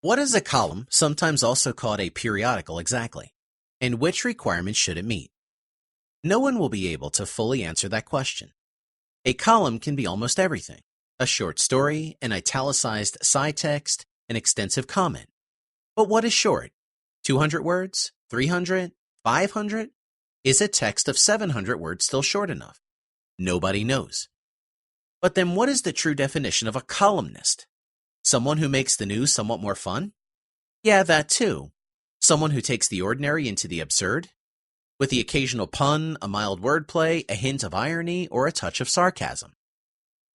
What is a column, sometimes also called a periodical, exactly? And which requirements should it meet? No one will be able to fully answer that question. A column can be almost everything: a short story, an italicized side text, an extensive comment. But what is short? 200 words? 300? 500? Is a text of 700 words still short enough? Nobody knows. But then what is the true definition of a columnist? Someone who makes the news somewhat more fun? Yeah, that too. Someone who takes the ordinary into the absurd? With the occasional pun, a mild wordplay, a hint of irony, or a touch of sarcasm.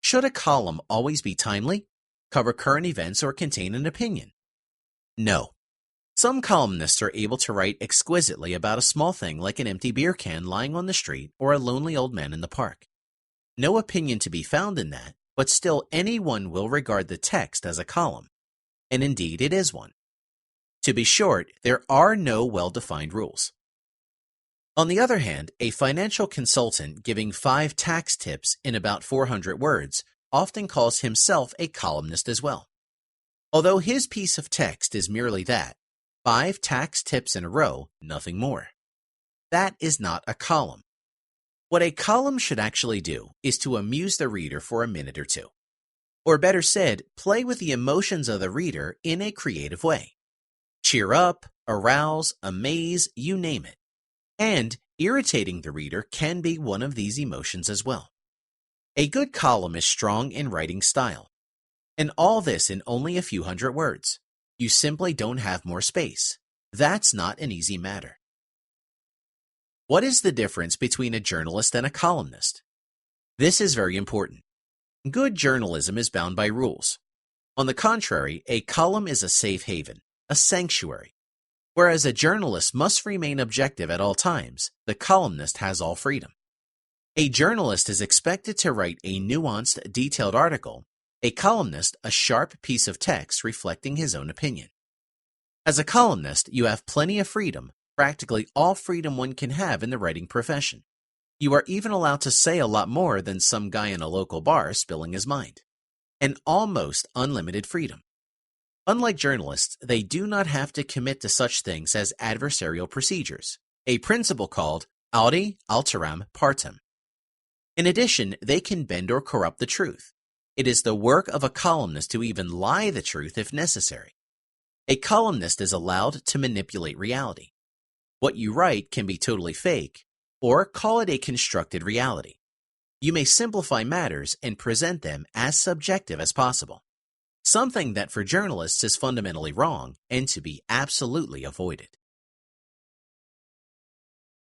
Should a column always be timely, cover current events, or contain an opinion? No. Some columnists are able to write exquisitely about a small thing like an empty beer can lying on the street or a lonely old man in the park. No opinion to be found in that, but still anyone will regard the text as a column. And indeed it is one. To be short, there are no well-defined rules. On the other hand, a financial consultant giving 5 tax tips in about 400 words often calls himself a columnist as well. Although his piece of text is merely that, 5 tax tips in a row, nothing more. That is not a column. What a column should actually do is to amuse the reader for a minute or two. Or better said, play with the emotions of the reader in a creative way. Cheer up, arouse, amaze, you name it. And irritating the reader can be one of these emotions as well. A good column is strong in writing style. And all this in only a few hundred words. You simply don't have more space. That's not an easy matter. What is the difference between a journalist and a columnist? This is very important. Good journalism is bound by rules. On the contrary, a column is a safe haven, a sanctuary. Whereas a journalist must remain objective at all times, the columnist has all freedom. A journalist is expected to write a nuanced, detailed article, a columnist a sharp piece of text reflecting his own opinion. As a columnist, you have plenty of freedom, practically all freedom one can have in the writing profession. You are even allowed to say a lot more than some guy in a local bar spilling his mind. An almost unlimited freedom. Unlike journalists, they do not have to commit to such things as adversarial procedures, a principle called audi alteram partem. In addition, they can bend or corrupt the truth. It is the work of a columnist to even lie the truth if necessary. A columnist is allowed to manipulate reality. What you write can be totally fake, or call it a constructed reality. You may simplify matters and present them as subjective as possible. Something that for journalists is fundamentally wrong and to be absolutely avoided.